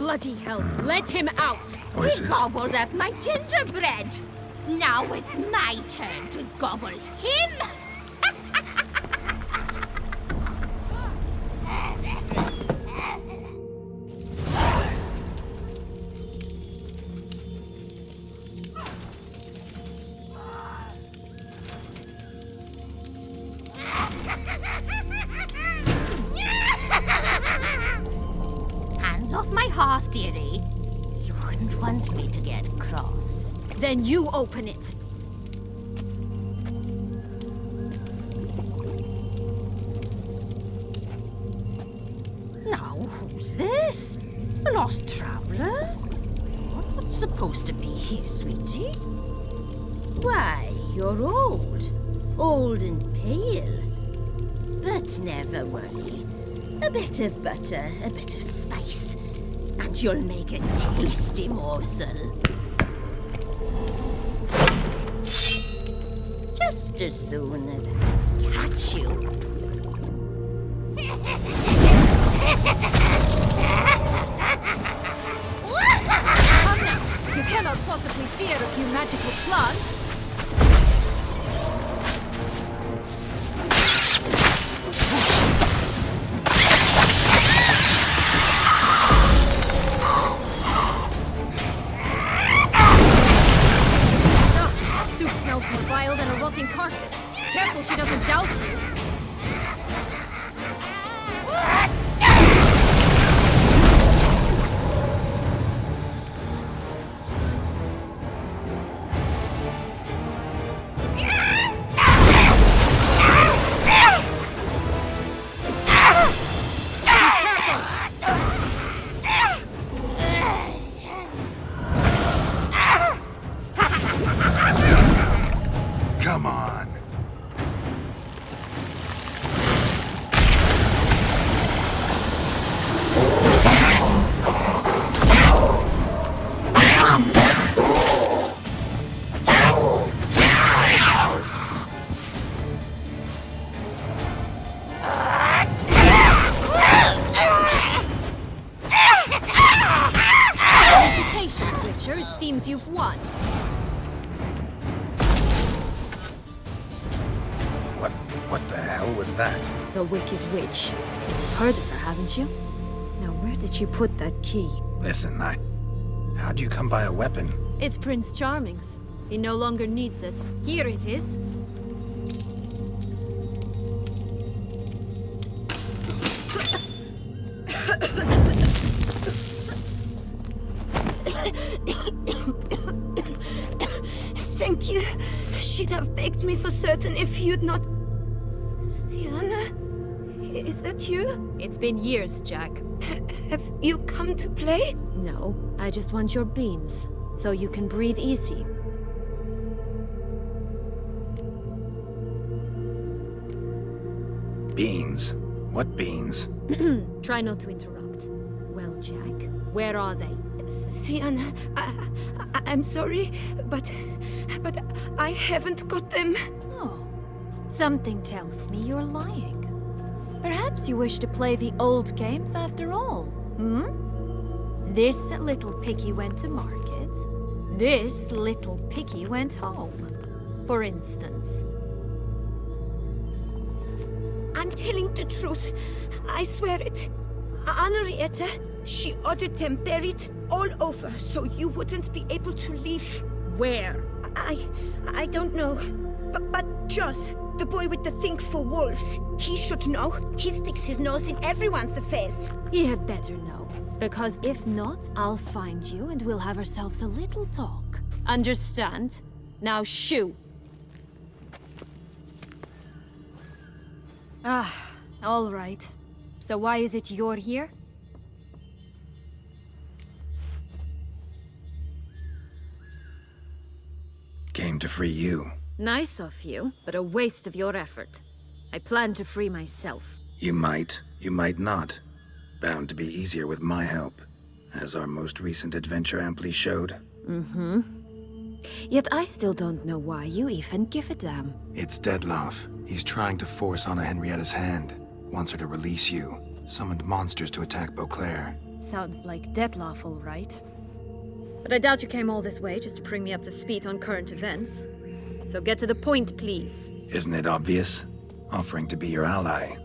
Bloody hell, let him out! Voices. He gobbled up my gingerbread. Now it's my turn to gobble him. Hands off my hearth, dearie. You wouldn't want me to get cross. Then you open it. Now, who's this? A lost traveler? What's supposed to be here, sweetie? Why, you're old. Old and pale. But never worry. A bit of butter, a bit of spice, and you'll make a tasty morsel. Just as soon as I catch you. Come now! You cannot possibly fear a few magical plants! Soup smells more vile than a rotting carcass. Careful she doesn't douse you. Come on. Felicitations, Witcher. It seems you've won. What the hell was that? The Wicked Witch. You've heard of her, haven't you? Now, where did you put that key? Listen, how'd you come by a weapon? It's Prince Charming's. He no longer needs it. Here it is. Thank you. She'd have begged me for certain if you'd not... Sienna? Is that you? It's been years, Jack. Have you come to play? No, I just want your beans, so you can breathe easy. Beans? What beans? Try not to interrupt. Well, Jack, where are they? Sienna, I'm sorry, but I haven't got them. Oh, something tells me you're lying. Perhaps you wish to play the old games after all, This little piggy went to market. This little piggy went home, for instance. I'm telling the truth. I swear it. Henrietta, she ordered them buried all over so you wouldn't be able to leave. Where? I don't know. But Joss, the boy with the thing for wolves, he should know. He sticks his nose in everyone's affairs. He had better know. Because if not, I'll find you and we'll have ourselves a little talk. Understand? Now shoo! Ah, all right. So why is it you're here? Came to free you. Nice of you, but a waste of your effort. I plan to free myself. You might not. Bound to be easier with my help, as our most recent adventure amply showed. Yet I still don't know why you even give a damn. It's Deadloff. He's trying to force Anna Henrietta's hand. Wants her to release you. Summoned monsters to attack Beauclair. Sounds like Dettlaff, all right. But I doubt you came all this way just to bring me up to speed on current events. So get to the point, please. Isn't it obvious? Offering to be your ally.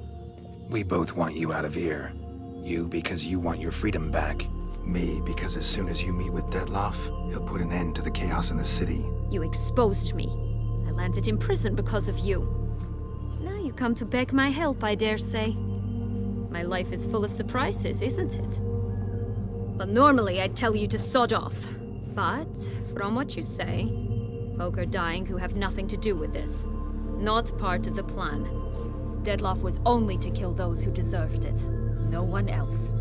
We both want you out of here. You because you want your freedom back. Me because as soon as you meet with Dettlaff, he'll put an end to the chaos in the city. You exposed me. I landed in prison because of you. Now you come to beg my help, I dare say. My life is full of surprises, isn't it? But normally I'd tell you to sod off. But, from what you say, folk are dying who have nothing to do with this. Not part of the plan. Dettlaff was only to kill those who deserved it. No one else.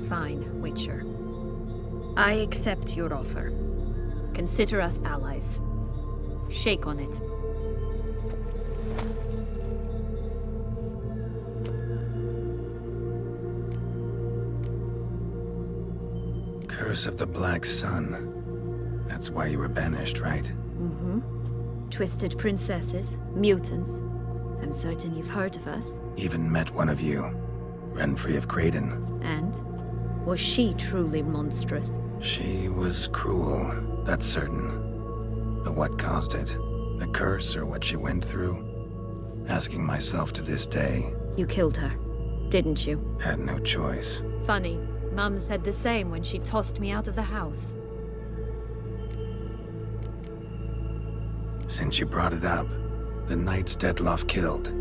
Fine, Witcher. I accept your offer. Consider us allies. Shake on it. Curse of the Black Sun. That's why you were banished, right? Twisted princesses, mutants. I'm certain you've heard of us. Even met one of you. Renfrey of Creighton. And? Was she truly monstrous? She was cruel, that's certain. But what caused it? The curse or what she went through? Asking myself to this day. You killed her, didn't you? Had no choice. Funny. Mum said the same when she tossed me out of the house. Since you brought it up, the knights Dettlaff killed.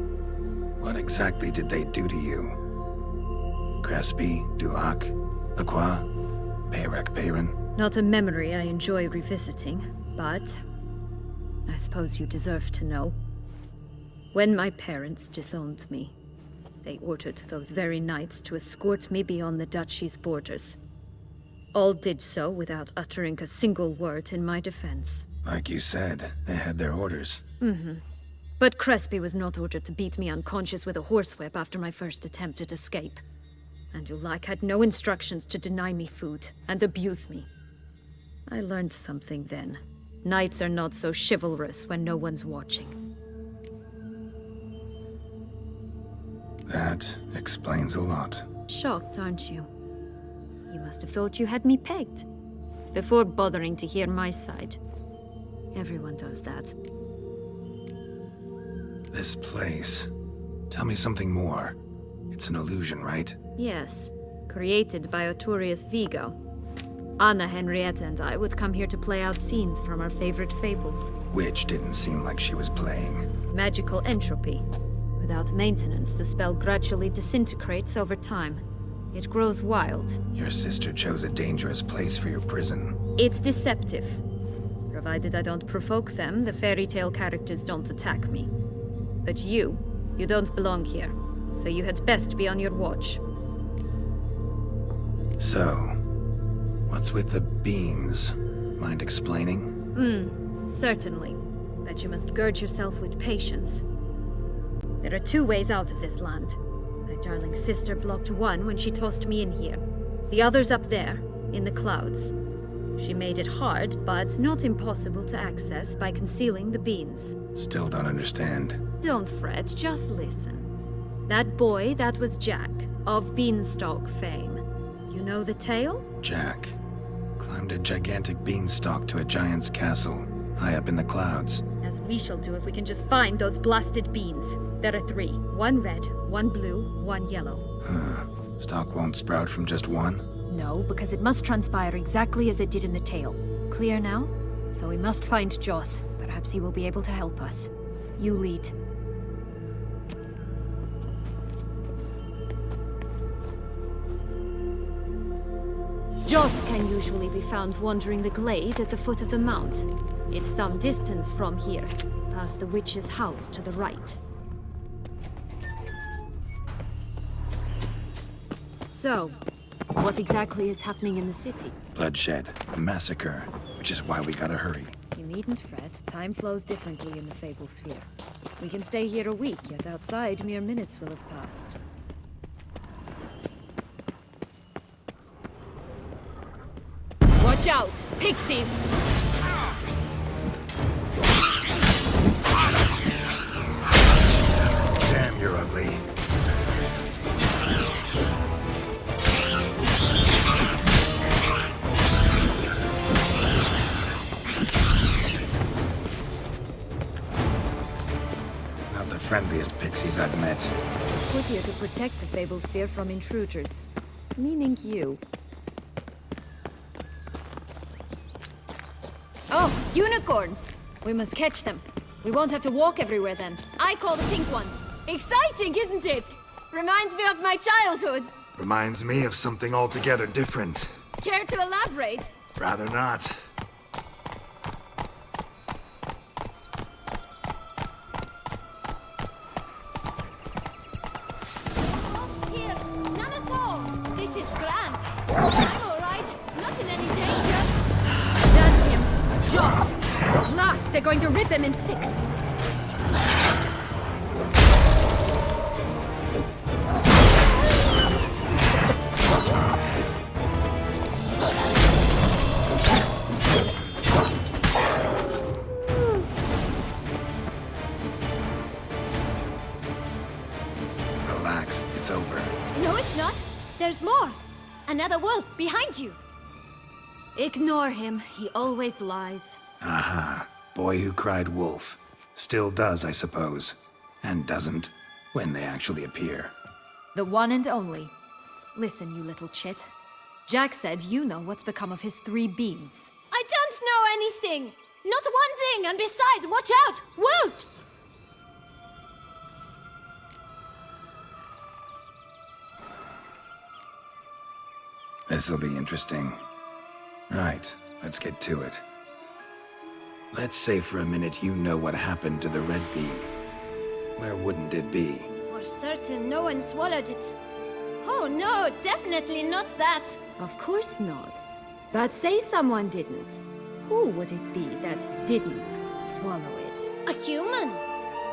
What exactly did they do to you? Crespi, Dulac, Lacroix, Peyrac Peyran? Not a memory I enjoy revisiting, but I suppose you deserve to know. When my parents disowned me, they ordered those very knights to escort me beyond the duchy's borders. All did so without uttering a single word in my defense. Like you said, they had their orders. But Crespi was not ordered to beat me unconscious with a horsewhip after my first attempt at escape. And Dulac had no instructions to deny me food and abuse me. I learned something then. Knights are not so chivalrous when no one's watching. That explains a lot. Shocked, aren't you? You must have thought you had me pegged. Before bothering to hear my side. Everyone does that. This place. Tell me something more. It's an illusion, right? Yes, created by Arturius Vigo. Anna, Henrietta, and I would come here to play out scenes from our favorite fables. Which didn't seem like she was playing. Magical entropy. Without maintenance, the spell gradually disintegrates over time. It grows wild. Your sister chose a dangerous place for your prison. It's deceptive. Provided I don't provoke them, the fairy tale characters don't attack me. But you don't belong here. So you had best be on your watch. So, what's with the beans? Mind explaining? Certainly. But you must gird yourself with patience. There are two ways out of this land. My darling sister blocked one when she tossed me in here. The other's up there, in the clouds. She made it hard, but not impossible to access by concealing the beans. Still don't understand. Don't fret, just listen. That boy, that was Jack, of Beanstalk fame. You know the tale? Jack climbed a gigantic beanstalk to a giant's castle, high up in the clouds. As we shall do if we can just find those blasted beans. There are 3. 1 red, 1 blue, 1 yellow. Stalk won't sprout from just one? No, because it must transpire exactly as it did in the tale. Clear now? So we must find Joss. Perhaps he will be able to help us. You lead. Joss can usually be found wandering the glade at the foot of the mount. It's some distance from here, past the witch's house to the right. So, what exactly is happening in the city? Bloodshed, a massacre, which is why we gotta hurry. You needn't fret. Time flows differently in the Fable sphere. We can stay here a week, yet outside mere minutes will have passed. Watch out! Pixies! Damn, you're ugly. friendliest pixies I've met. Put here to protect the Fable Sphere from intruders. Meaning you. Oh, unicorns! We must catch them. We won't have to walk everywhere then. I call the pink one. Exciting, isn't it? Reminds me of my childhood. Reminds me of something altogether different. Care to elaborate? Rather not. Wolves here. None at all. This is grand. I'm all right. Not in any danger. That's him. Jaws. At last, they're going to rip him in six. Relax, it's over. No, it's not. There's more. Another wolf behind you. Ignore him. He always lies. Aha. Boy who cried wolf. Still does, I suppose. And doesn't, when they actually appear. The one and only. Listen, you little chit. Jack said you know what's become of his 3 beans. I don't know anything! Not one thing, and besides, watch out! Wolves! This'll be interesting. Right, let's get to it. Let's say for a minute you know what happened to the red bean. Where wouldn't it be? For certain, no one swallowed it. Oh no, definitely not that. Of course not. But say someone didn't. Who would it be that didn't swallow it? A human.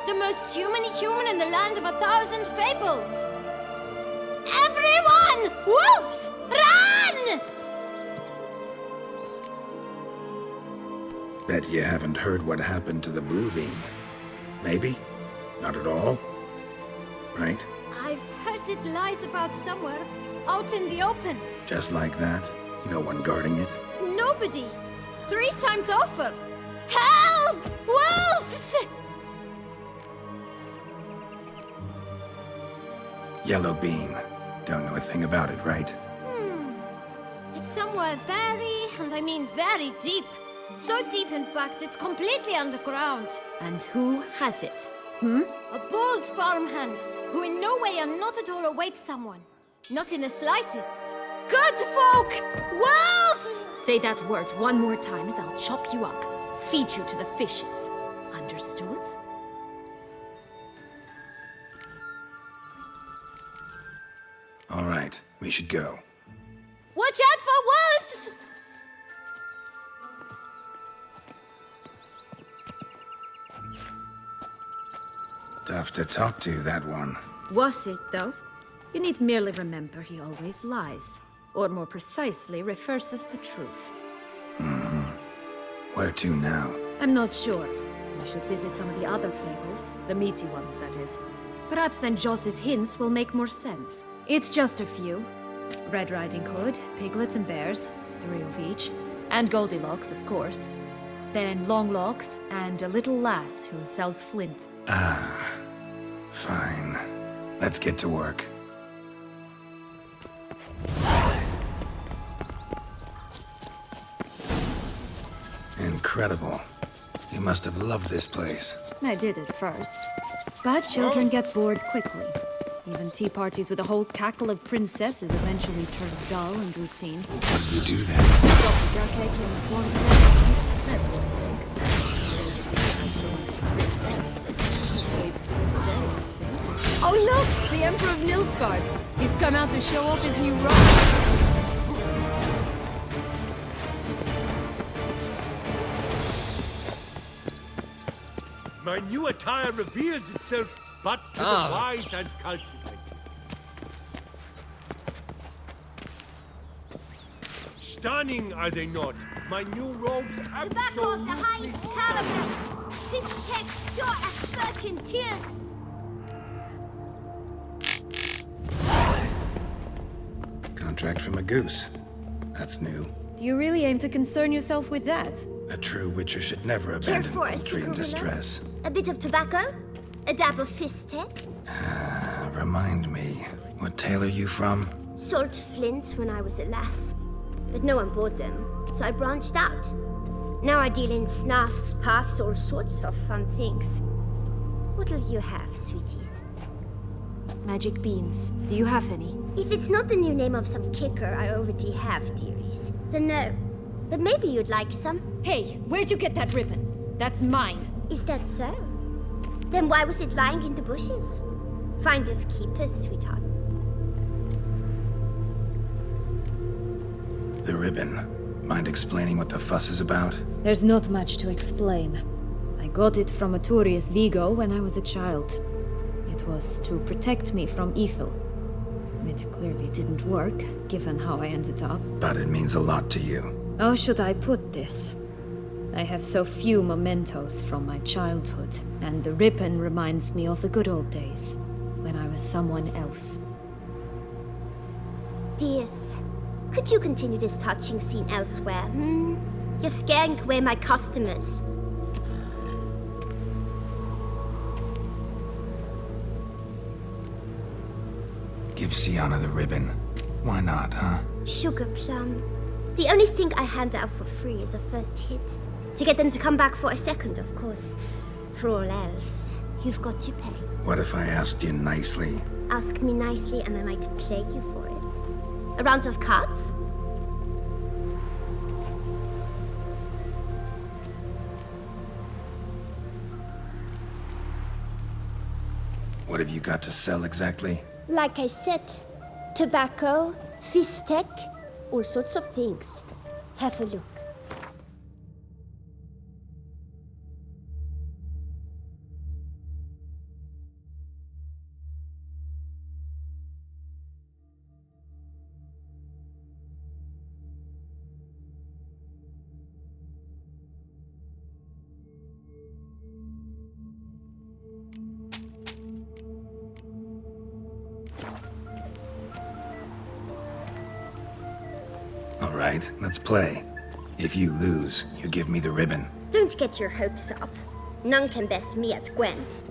The most humany human in the land of 1,000 fables. Everyone! Wolves! Run! Bet you haven't heard what happened to the blue bean. Maybe? Not at all? Right? I've heard it lies about somewhere, out in the open. Just like that? No one guarding it? Nobody. 3 times over. Help! Wolves! Yellow bean. Don't know a thing about it, right? It's somewhere very, and I mean very deep. So deep, in fact, it's completely underground. And who has it? A bold farmhand, who in no way and not at all awaits someone. Not in the slightest. Good folk! Wolf! Say that word one more time and I'll chop you up. Feed you to the fishes. Understood? All right, we should go. Watch out for wolves! Tough to talk to, that one. Was it, though? You need merely remember he always lies. Or more precisely, reverses the truth. Where to now? I'm not sure. We should visit some of the other fables. The meaty ones, that is. Perhaps then Joss's hints will make more sense. It's just a few. Red Riding Hood, piglets and bears, 3 of each. And Goldilocks, of course. Then Longlocks, and a little lass who sells flint. Fine. Let's get to work. Incredible. You must have loved this place. I did at first. But children get bored quickly. Even tea parties with a whole cackle of princesses eventually turn dull and routine. What did you do then? Got the duck egg in the swan's nest. That's what I think. Princess. Slaves to this day, I think. Oh look! The Emperor of Nilfgaard. He's come out to show off his new robe. My new attire reveals itself but to the wise and cultivated. Stunning, are they not? My new robes Tobacco of the absolutely highest stunning. caliber. This tech pure as virgin tears. Contract from a goose. That's new. Do you really aim to concern yourself with that? A true witcher should never Care abandon for a poultry in cigarilla? distress. A bit of tobacco? A dab of fistek? Remind me, what tale are you from? Sold flints when I was a lass. But no one bought them, so I branched out. Now I deal in snuffs, puffs, all sorts of fun things. What'll you have, sweeties? Magic beans. Do you have any? If it's not the new name of some kicker I already have, dearies, then no. But maybe you'd like some. Hey, where'd you get that ribbon? That's mine. Is that so? Then why was it lying in the bushes? Finders keepers, sweetheart. The ribbon. Mind explaining what the fuss is about? There's not much to explain. I got it from Aturius Vigo when I was a child. It was to protect me from evil. It clearly didn't work, given how I ended up. But it means a lot to you. How should I put this? I have so few mementos from my childhood, and the ribbon reminds me of the good old days, when I was someone else. Dears, could you continue this touching scene elsewhere, You're scaring away my customers. Give Sienna the ribbon. Why not, huh? Sugar plum. The only thing I hand out for free is a first hit. To get them to come back for a second, of course. For all else, you've got to pay. What if I asked you nicely? Ask me nicely and I might play you for it. A round of cards? What have you got to sell exactly? Like I said, tobacco, fistek, all sorts of things. Have a look. All right, let's play. If you lose, you give me the ribbon. Don't get your hopes up. None can best me at Gwent.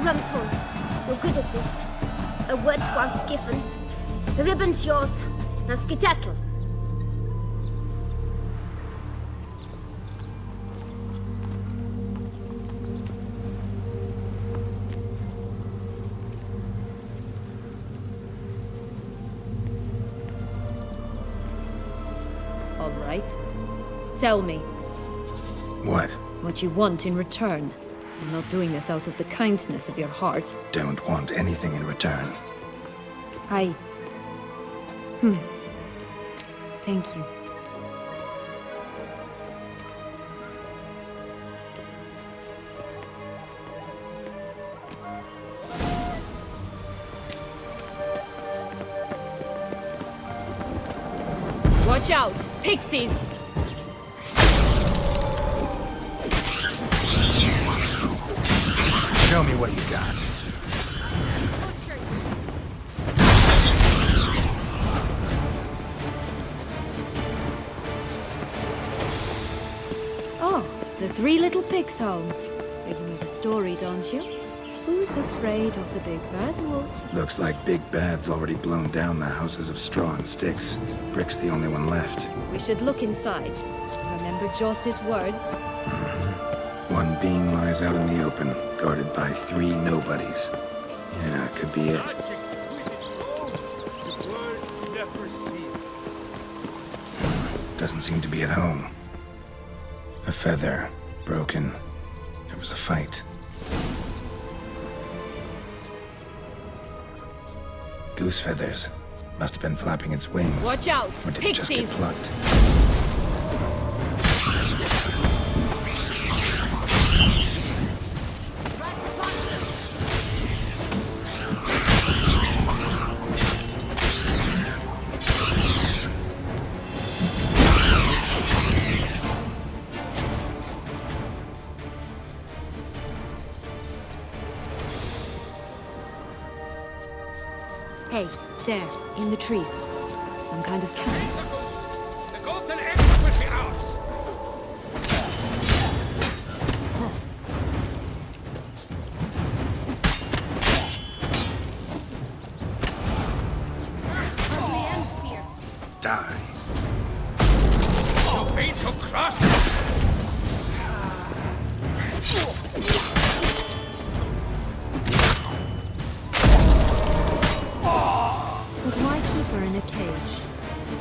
Rumpel, you're good at this. A word once given. The ribbon's yours. Now skedaddle. All right. Tell me. What? What you want in return. You're not doing this out of the kindness of your heart. Don't want anything in return. Thank you. Watch out! Pixies! Show me what you got. Oh, the three little pix homes. You know the story, don't you? Who's afraid of the big bad wolf? Looks like Big Bad's already blown down the houses of straw and sticks. Brick's the only one left. We should look inside. Remember Joss's words? One bean lies out in the open, guarded by 3 nobodies. Yeah, could be it. Such exquisite robes, the world never seen. Doesn't seem to be at home. A feather, broken. There was a fight. Goose feathers. Must have been flapping its wings. Watch out! Or did it just get Pixies! plucked? Hey, there, in the trees. Some kind of camp. The golden egg will be ours. Die. So pain to cross. But why keep her in a cage?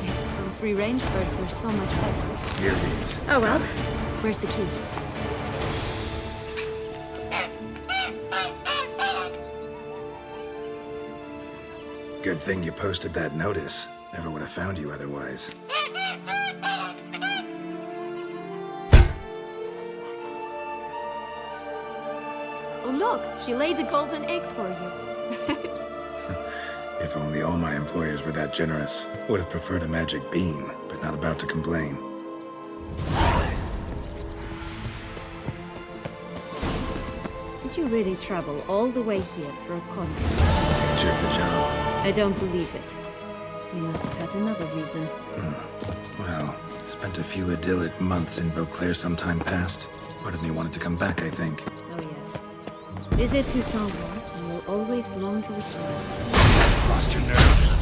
Eggs from free-range birds are so much better. Here it is. Oh well. Where's the key? Good thing you posted that notice. Never would have found you otherwise. Oh look, she laid a golden egg for you. If only all my employers were that generous. Would have preferred a magic bean, but not about to complain. Did you really travel all the way here for a contract? Nature of the job. I don't believe it. You must have had another reason. Well, spent a few idyllic months in Beauclair some time past. Part of me wanted to come back, I think. Oh yes. Visit to Saint Wars and will always long to return. Lost your nerve.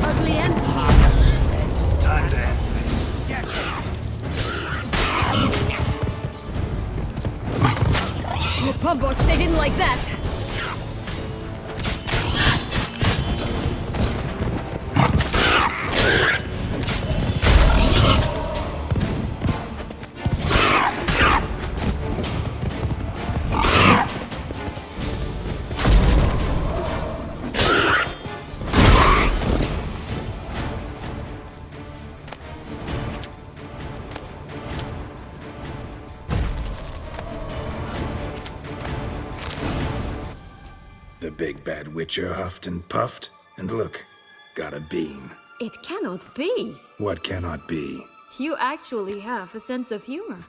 Ugly end. Time to end this. Oh, Pumboch, they didn't like that. The big bad witcher huffed and puffed, and look, got a bean. It cannot be. What cannot be? You actually have a sense of humor.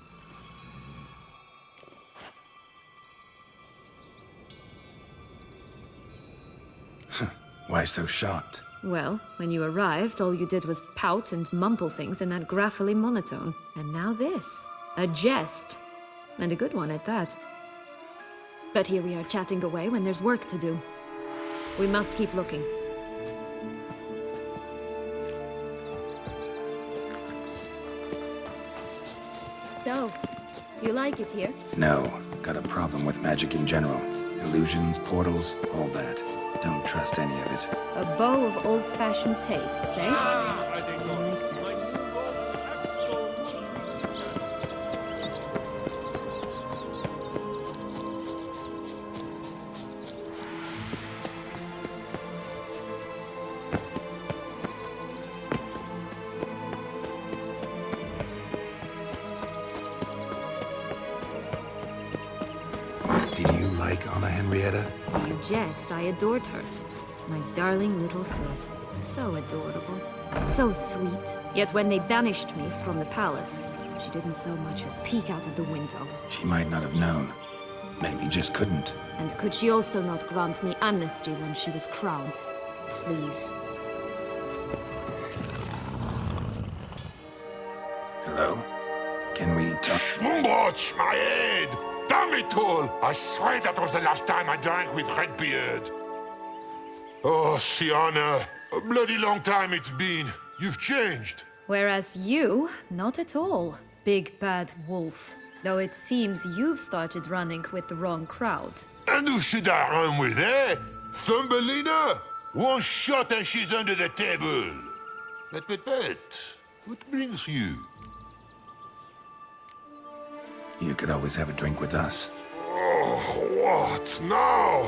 Why so shocked? Well, when you arrived, all you did was pout and mumble things in that graphically monotone. And now this. A jest. And a good one at that. But here we are chatting away when there's work to do. We must keep looking. So, do you like it here? No, got a problem with magic in general. Illusions, portals, all that. Don't trust any of it. A bow of old-fashioned tastes, eh? Ah, I think I like that. my new robes absolutely. Did you like Anna Henrietta? You jest, I adored her. My darling little sis. So adorable. So sweet. Yet when they banished me from the palace, she didn't so much as peek out of the window. She might not have known. Maybe just couldn't. And could she also not grant me amnesty when she was crowned? Please. Hello? Can we talk? Schwumbroch, my head! Damn it all! I swear that was the last time I drank with Redbeard. Oh, Sienna, a bloody long time it's been. You've changed. Whereas you, not at all, big bad wolf. Though it seems you've started running with the wrong crowd. And who should I run with, eh? Thumbelina? One shot and she's under the table. But, what brings you? You could always have a drink with us. Oh, what now?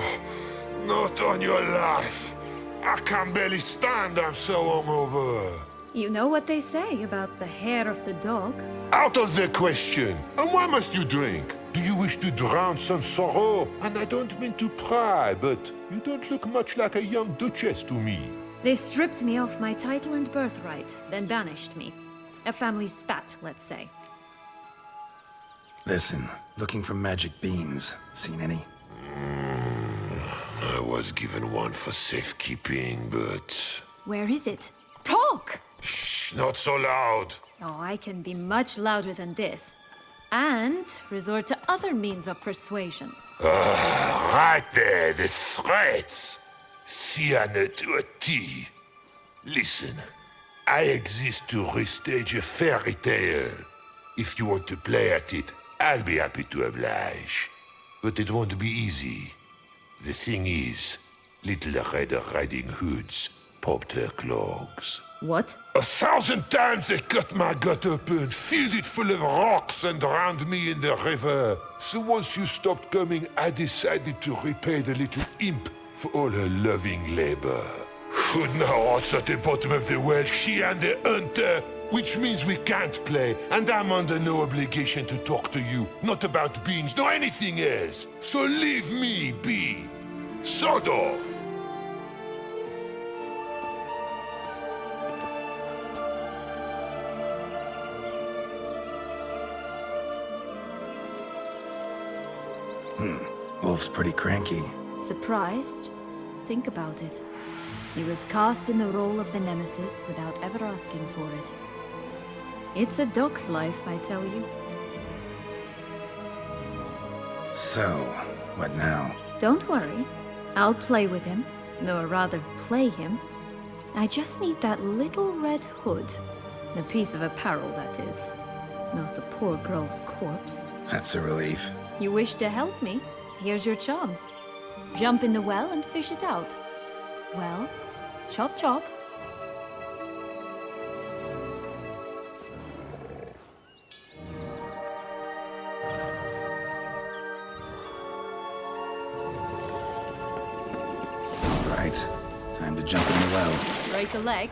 Not on your life. I can barely stand, I'm so hungover. You know what they say about the hair of the dog? Out of the question. And why must you drink? Do you wish to drown some sorrow? And I don't mean to pry, but you don't look much like a young duchess to me. They stripped me of my title and birthright, then banished me. A family spat, let's say. Listen, looking for magic beans. Seen any? I was given one for safekeeping, but... Where is it? Talk! Shh, not so loud. Oh, I can be much louder than this. And resort to other means of persuasion. Right there, the threats. Sienna to a T. Listen, I exist to restage a fairy tale. If you want to play at it, I'll be happy to oblige. But it won't be easy. The thing is, Little Red Riding Hoods popped her clogs. What? 1,000 times they cut my gut open, filled it full of rocks, and drowned me in the river. So once you stopped coming, I decided to repay the little imp for all her loving labor. Good now, heart's at the bottom of the well, she and the hunter, which means we can't play, and I'm under no obligation to talk to you, not about beans, nor anything else. So leave me be. Sod off. Wolf's pretty cranky. Surprised? Think about it. He was cast in the role of the Nemesis without ever asking for it. It's a dog's life, I tell you. So, what now? Don't worry. I'll play with him. Or rather, play him. I just need that little red hood. A piece of apparel, that is. Not the poor girl's corpse. That's a relief. You wish to help me? Here's your chance. Jump in the well and fish it out. Well, chop chop. All right, time to jump in the well. Break a leg.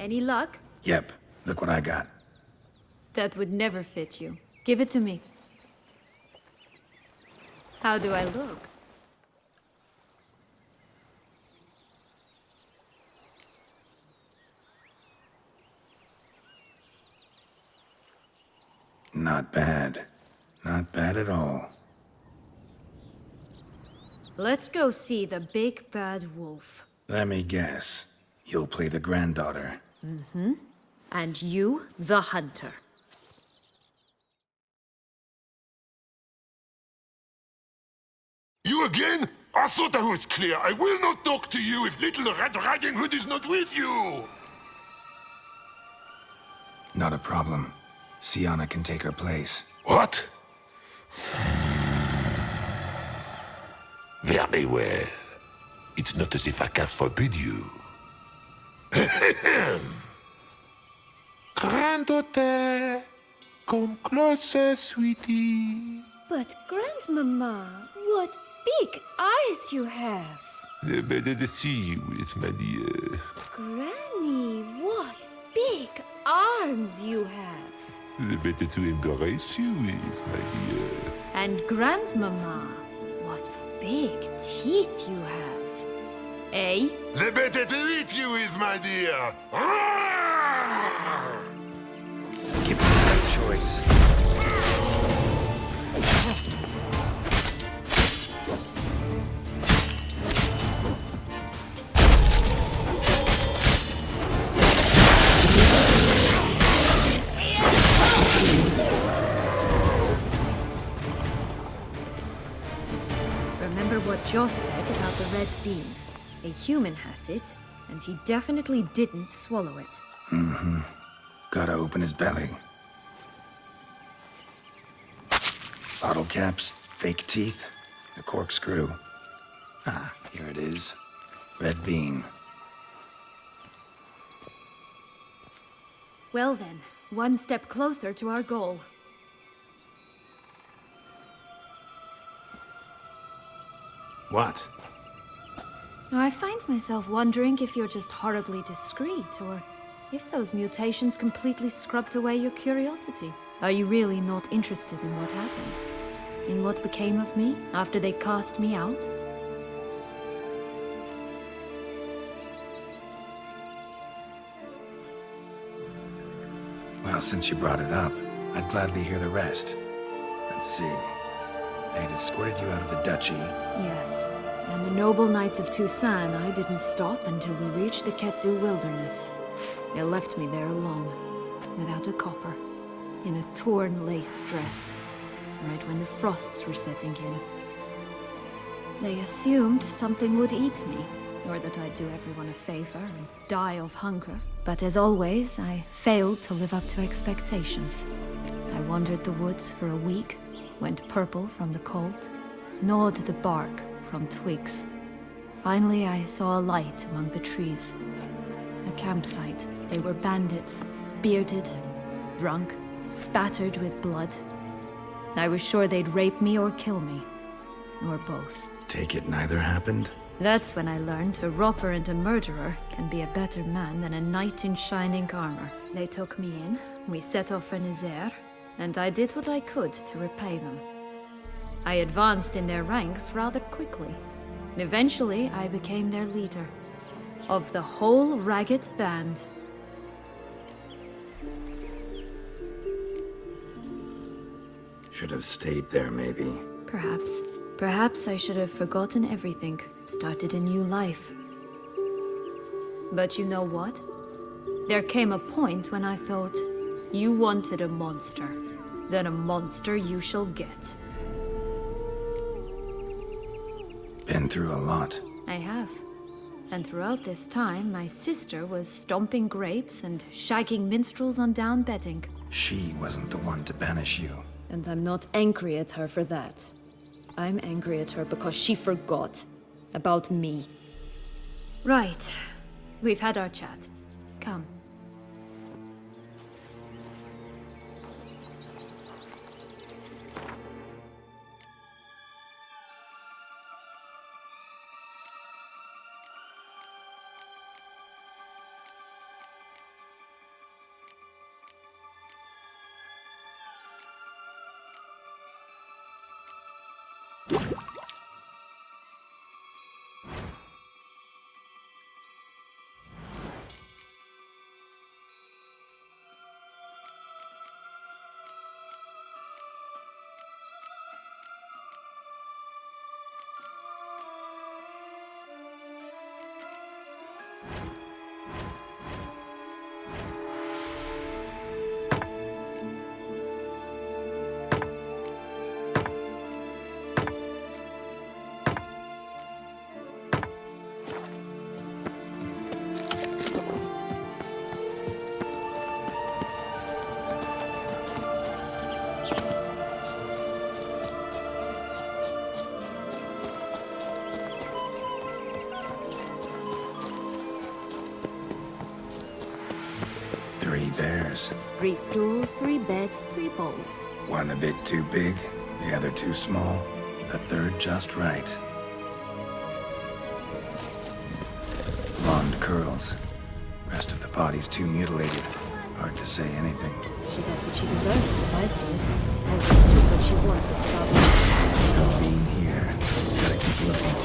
Any luck? Yep, look what I got. That would never fit you. Give it to me. How do I look? Not bad. Not bad at all. Let's go see the big bad wolf. Let me guess. You'll play the granddaughter. And you, the hunter. You again? I thought I was clear. I will not talk to you if little Red Riding Hood is not with you! Not a problem. Sienna can take her place. What? Very well. It's not as if I can forbid you. Granddaughter, come closer, sweetie. But, Grandmama, what big eyes you have! The better to see you with, my dear. Granny, what big arms you have! The better to embrace you with, my dear. And Grandmama, what big teeth you have. Eh? The better to eat you with, my dear. Give me the right choice. Remember what Joss said about the red bean? A human has it, and he definitely didn't swallow it. Gotta open his belly. Bottle caps, fake teeth, a corkscrew. Ah, here it is. Red bean. Well then, one step closer to our goal. What? I find myself wondering if you're just horribly discreet, or if those mutations completely scrubbed away your curiosity. Are you really not interested in what happened? In what became of me after they cast me out? Well, since you brought it up, I'd gladly hear the rest. Let's see. They'd escorted you out of the duchy. Yes, and the noble knights of Toussaint, I didn't stop until we reached the Ketdu wilderness. They left me there alone, without a copper, in a torn lace dress, right when the frosts were setting in. They assumed something would eat me, or that I'd do everyone a favor and die of hunger. But as always, I failed to live up to expectations. I wandered the woods for a week, went purple from the cold, gnawed the bark from twigs. Finally, I saw a light among the trees. A campsite. They were bandits, bearded, drunk, spattered with blood. I was sure they'd rape me or kill me, or both. Take it neither happened? That's when I learned a robber and a murderer can be a better man than a knight in shining armor. They took me in, we set off for Nizer, and I did what I could to repay them. I advanced in their ranks rather quickly. Eventually, I became their leader. Of the whole ragged band. Should have stayed there, maybe. Perhaps. Perhaps I should have forgotten everything, started a new life. But you know what? There came a point when I thought, you wanted a monster. Then a monster you shall get. Been through a lot. I have. And throughout this time, my sister was stomping grapes and shagging minstrels on down bedding. She wasn't the one to banish you. And I'm not angry at her for that. I'm angry at her because she forgot about me. Right. We've had our chat. Come. chairs. 3 stools, 3 beds, 3 bowls. One a bit too big, the other too small, the third just right. Blonde curls. Rest of the body's too mutilated. Hard to say anything. She got what she deserved, as I see it. Empress took what she wanted without asking. No being here. Gotta keep looking.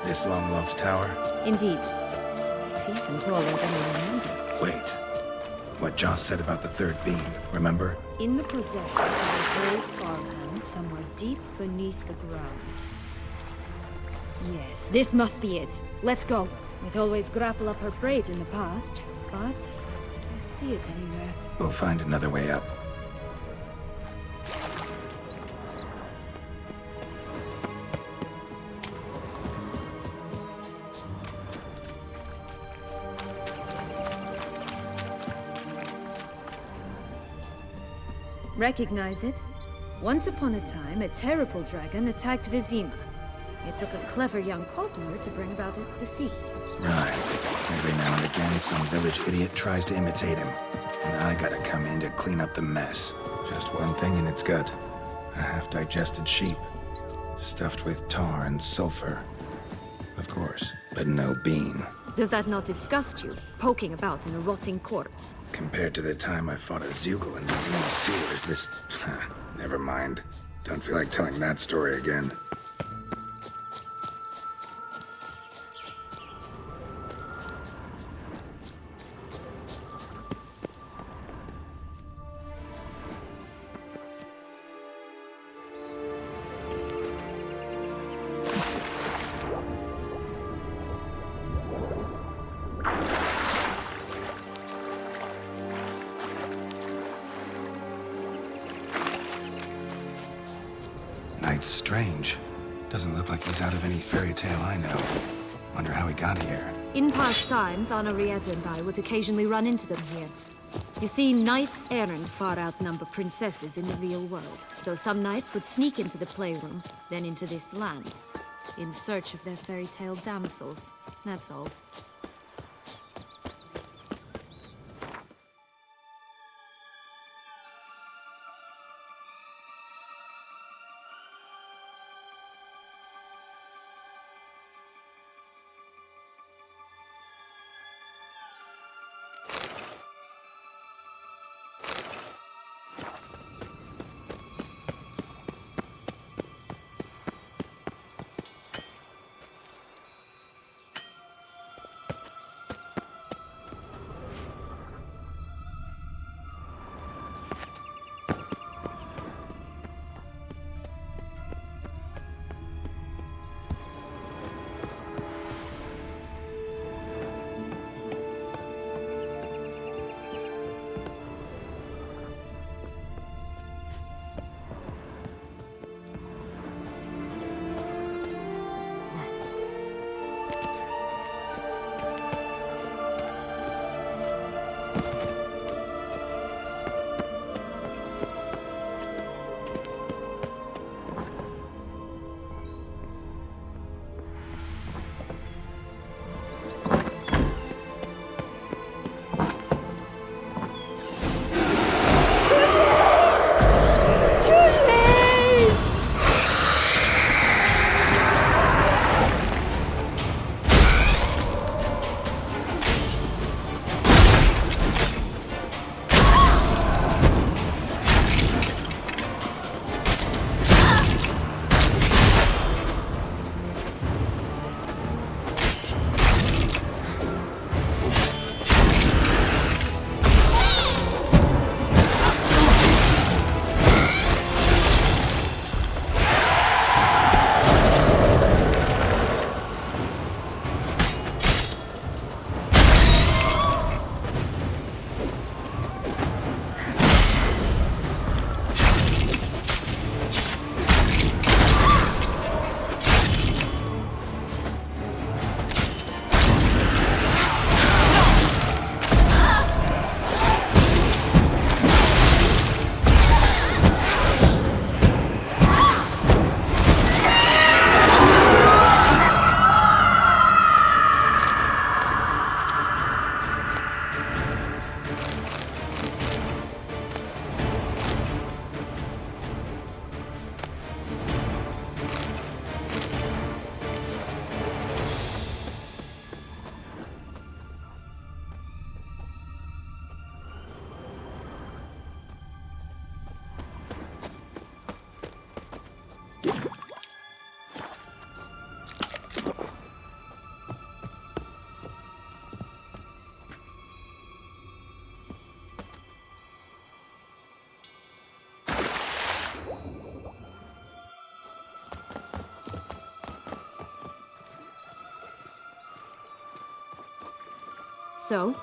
This long-lost tower? Indeed. It's even taller than I remember. Wait. What Joss said about the third beam, remember? In the possession of an old farmhand somewhere deep beneath the ground. Yes, this must be it. Let's go. It always grapple up her braid in the past, but I don't see it anywhere. We'll find another way up. Recognize it? Once upon a time, a terrible dragon attacked Vizima. It took a clever young cobbler to bring about its defeat. Right. Every now and again, some village idiot tries to imitate him. And I gotta come in to clean up the mess. Just one thing in its gut. A half-digested sheep. Stuffed with tar and sulfur. Of course. But no bean. Does that not disgust you, poking about in a rotting corpse? Compared to the time I fought a Zeugl in Vizima's sewers, this... Never mind. Don't feel like telling that story again. Knight's strange. Doesn't look like he's out of any fairy tale I know. Wonder how he got here. In past times, Henrietta and I would occasionally run into them here. You see, knights errant far outnumber princesses in the real world. So some knights would sneak into the playroom, then into this land, in search of their fairy tale damsels. That's all. So?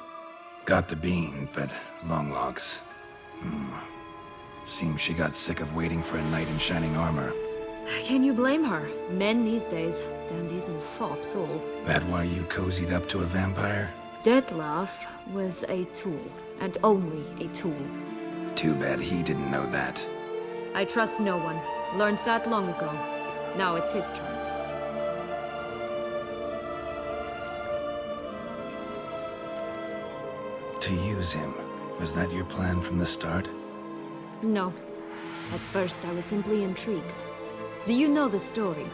Got the bean, but long locks. Seems she got sick of waiting for a knight in shining armor. Can you blame her? Men these days, dandies and fops all. That why you cozied up to a vampire? Detlef was a tool, and only a tool. Too bad he didn't know that. I trust no one. Learned that long ago. Now it's his turn. To use him, was that your plan from the start? No. At first, I was simply intrigued. Do you know the story?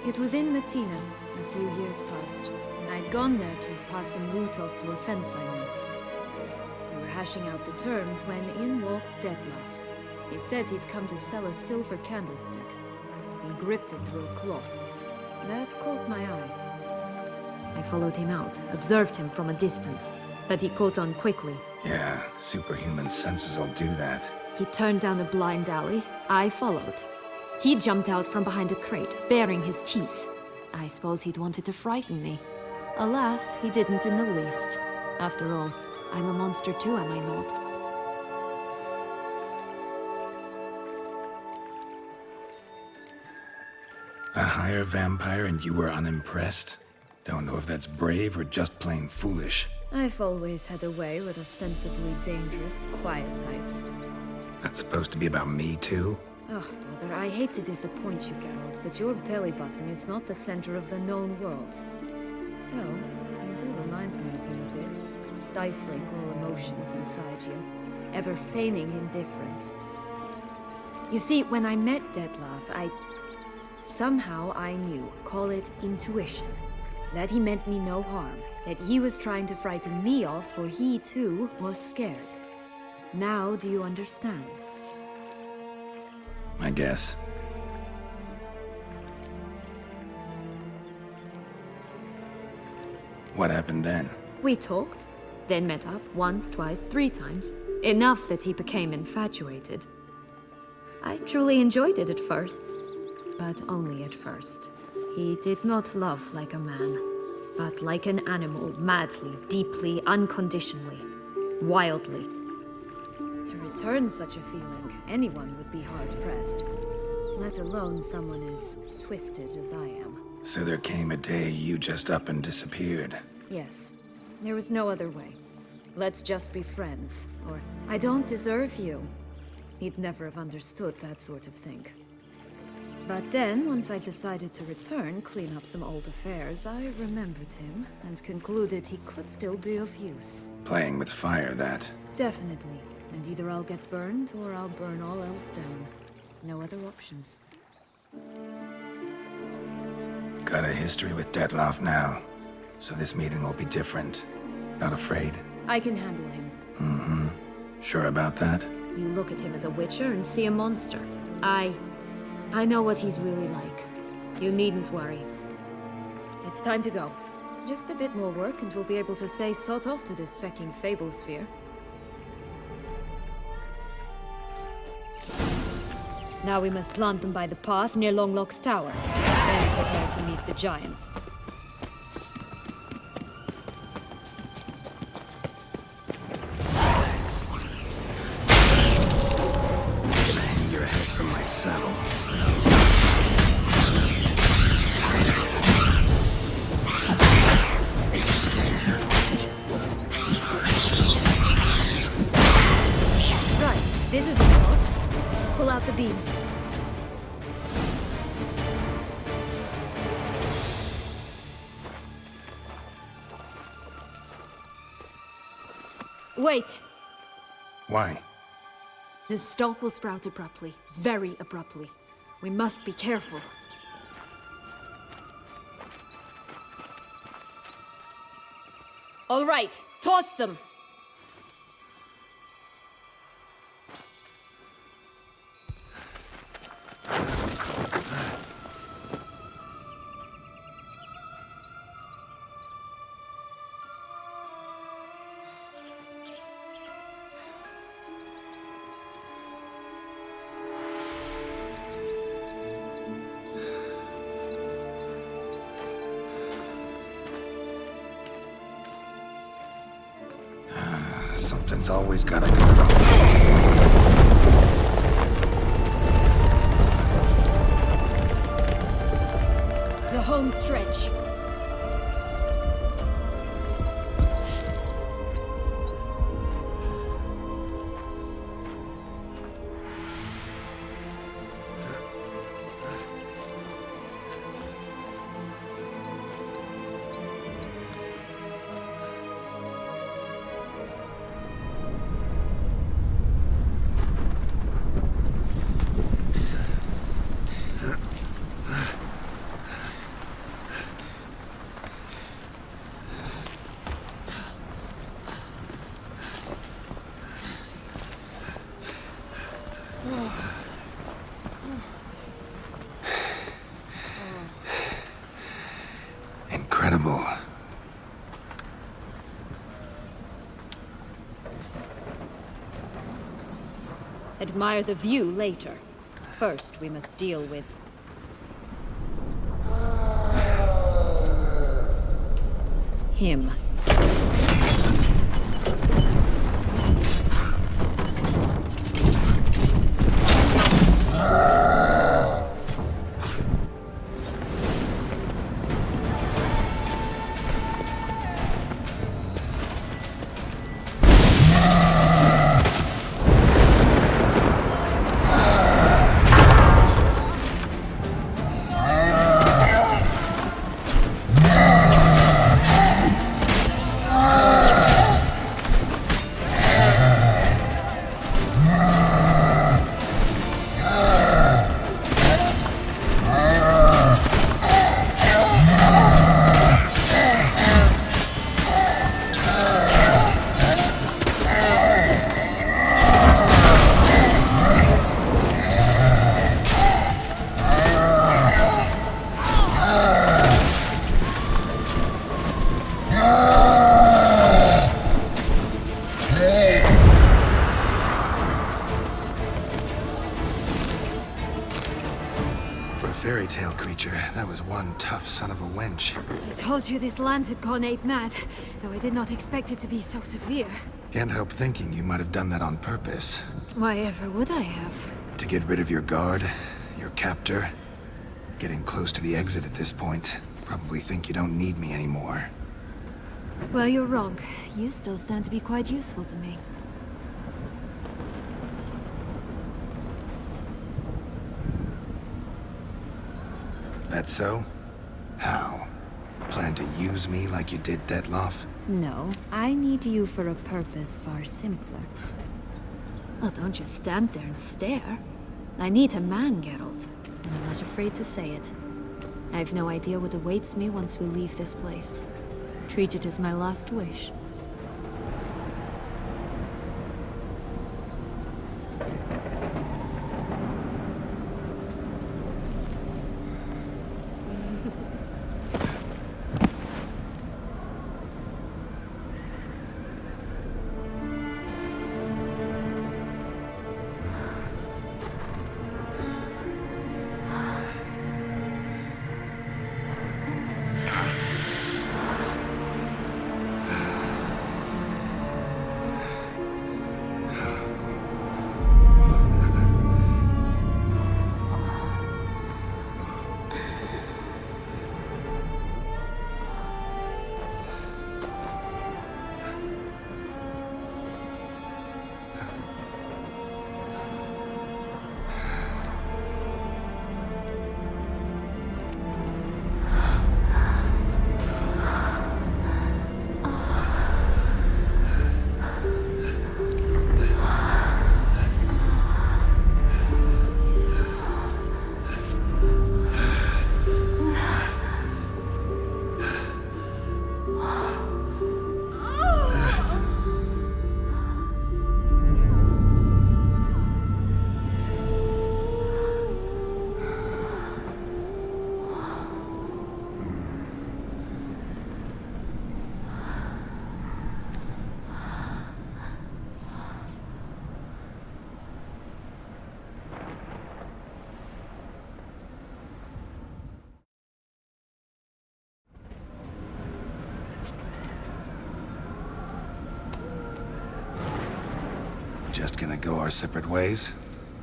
It was in Matina, a few years past. I'd gone there to pass some loot off to a fence I knew. We were hashing out the terms when in walked Detlef. He said he'd come to sell a silver candlestick. He gripped it through a cloth. That caught my eye. I followed him out, observed him from a distance, but he caught on quickly. Yeah, superhuman senses will do that. He turned down a blind alley. I followed. He jumped out from behind a crate, baring his teeth. I suppose he'd wanted to frighten me. Alas, he didn't in the least. After all, I'm a monster too, am I not? A higher vampire and you were unimpressed? Don't know if that's brave or just plain foolish. I've always had a way with ostensibly dangerous, quiet types. That's supposed to be about me too? Oh, brother, I hate to disappoint you, Geralt, but your belly button is not the center of the known world. Though, you do remind me of him a bit, stifling all emotions inside you, ever feigning indifference. You see, when I met Detlef, somehow I knew, call it intuition, that he meant me no harm, that he was trying to frighten me off, for he too was scared. Now do you understand? I guess. What happened then? We talked, then met up once, twice, 3 times. Enough that he became infatuated. I truly enjoyed it at first, but only at first. He did not love like a man, but like an animal, madly, deeply, unconditionally, wildly. To return such a feeling, anyone would be hard-pressed, let alone someone as twisted as I am. So there came a day you just up and disappeared. Yes, there was no other way. Let's just be friends, or I don't deserve you. He'd never have understood that sort of thing. But then, once I decided to return, clean up some old affairs, I remembered him and concluded he could still be of use. Playing with fire, that. Definitely. And either I'll get burned, or I'll burn all else down. No other options. Got a history with Detlef now, so this meeting will be different. Not afraid? I can handle him. Mm-hmm. Sure about that? You look at him as a witcher and see a monster. I know what he's really like. You needn't worry. It's time to go. Just a bit more work and we'll be able to say sod off to this fecking Fable sphere. Now we must plant them by the path near Longlock's tower. Then prepare to meet the giant. Gonna hang your head from my saddle. Right, this is the spot. Pull out the beams. Wait! Why? The stalk will sprout abruptly. Very abruptly. We must be careful. All right, toss them! Something's always gotta go wrong. The home stretch. Incredible. Admire the view later. First, we must deal with... him. Fairy tale creature, that was one tough son of a wench. I told you this land had gone ape mad, though I did not expect it to be so severe. Can't help thinking you might have done that on purpose. Why ever would I have? To get rid of your guard, your captor. Getting close to the exit at this point. Probably think you don't need me anymore. Well, you're wrong. You still stand to be quite useful to me. That so? How? Plan to use me like you did Detloff? No, I need you for a purpose far simpler. Well, don't just stand there and stare. I need a man, Geralt, and I'm not afraid to say it. I have no idea what awaits me once we leave this place. Treat it as my last wish. just gonna go our separate ways?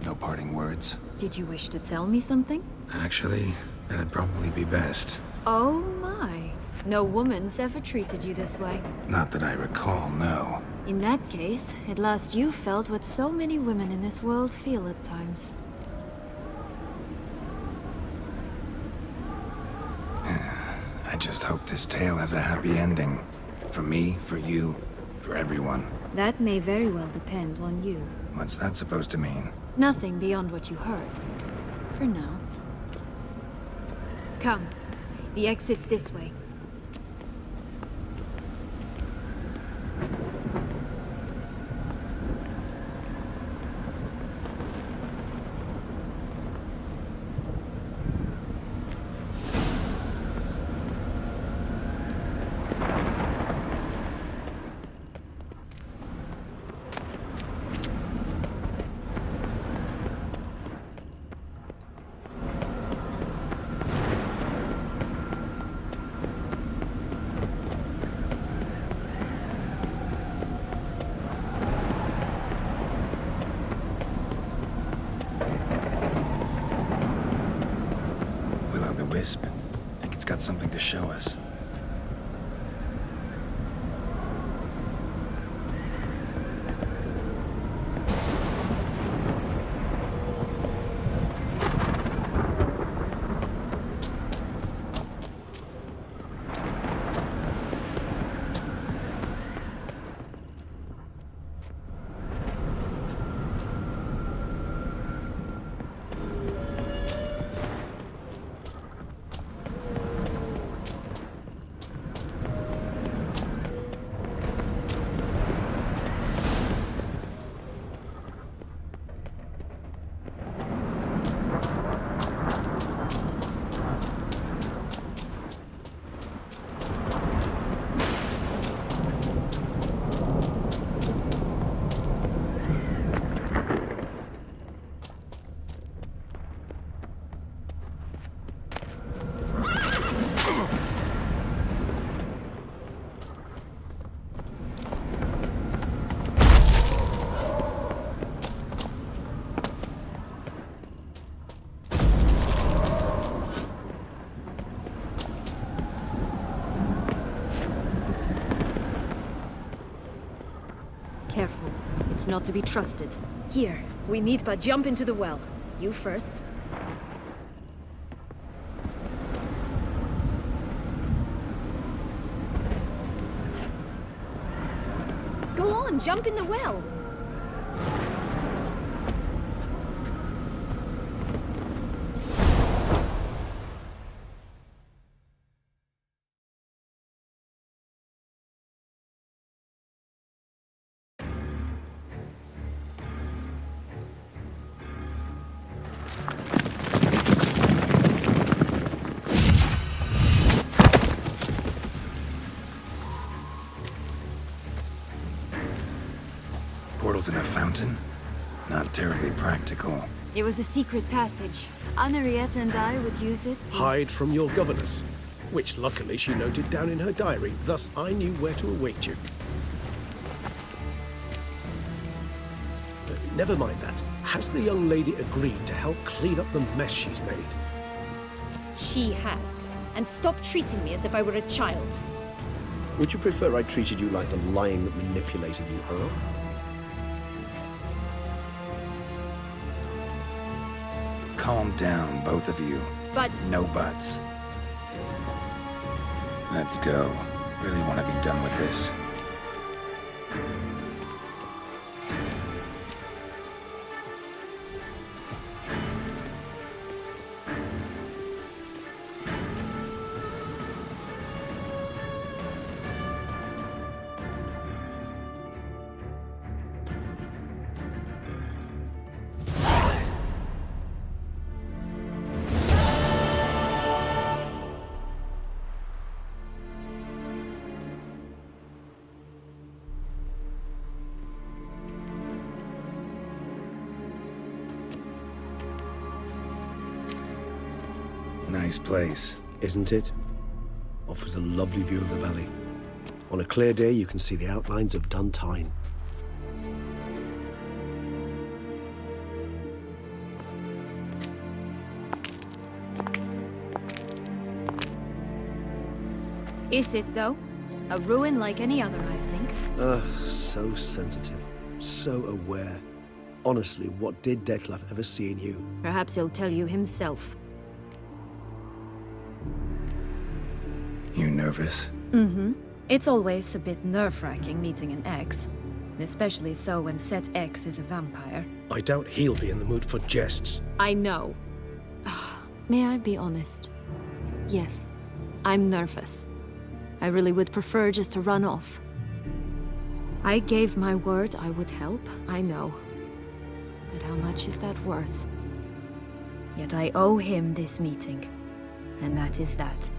No parting words? Did you wish to tell me something? Actually, that'd probably be best. Oh my. No woman's ever treated you this way. Not that I recall, no. In that case, at last you felt what so many women in this world feel at times. I just hope this tale has a happy ending. For me, for you, for everyone. That may very well depend on you. What's that supposed to mean? Nothing beyond what you heard. For now. Come. The exit's this way. Wisp. I think it's got something to show us. Careful. It's not to be trusted. Here, we need but jump into the well. You first. Go on, jump in the well! Portals in a fountain? Not terribly practical. It was a secret passage. Henriette and I would use it to... Hide from your governess, which luckily she noted down in her diary, thus I knew where to await you. Never mind that. Has the young lady agreed to help clean up the mess she's made? She has. And stop treating me as if I were a child. Would you prefer I treated you like the lion that manipulated you, Earl? Calm down, both of you. But... No buts. Let's go. Really want to be done with this. Nice place. Isn't it? Offers a lovely view of the valley. On a clear day, you can see the outlines of Duntine. Is it, though? A ruin like any other, I think. So sensitive. So aware. Honestly, what did Detlef ever see in you? Perhaps he'll tell you himself. You nervous? It's always a bit nerve-wracking meeting an ex. Especially so when said ex is a vampire. I doubt he'll be in the mood for jests. I know. May I be honest? Yes, I'm nervous. I really would prefer just to run off. I gave my word I would help, I know. But how much is that worth? Yet I owe him this meeting. And that is that.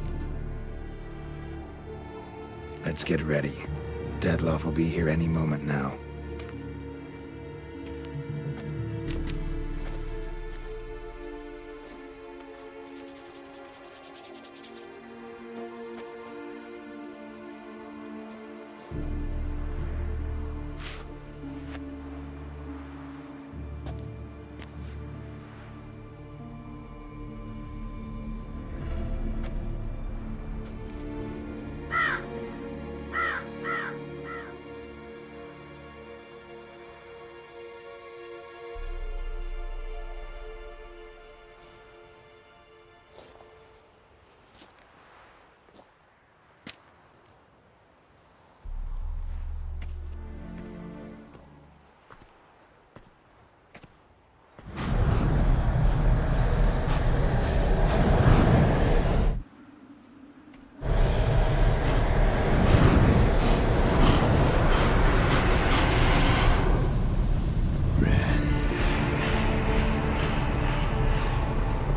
Let's get ready. Detlef will be here any moment now.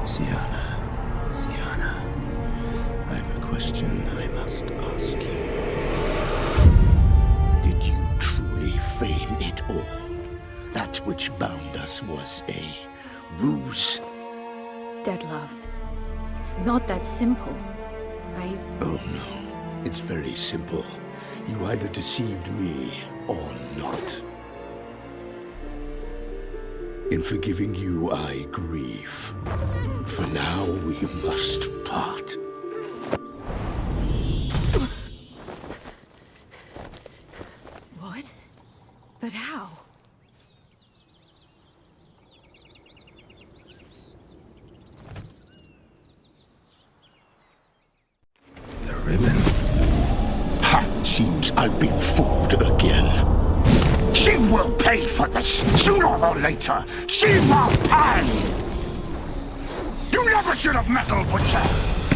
Sienna, I have a question I must ask you. Did you truly feign it all? That which bound us was a ruse? Detlef, it's not that simple. Oh no, it's very simple. You either deceived me or not. In forgiving you, I grieve. For now, we must part. What? But how? The ribbon? Ha! Seems I've been fooled again. She will pay for this, sooner or later. She will pay! You never should have meddled with her!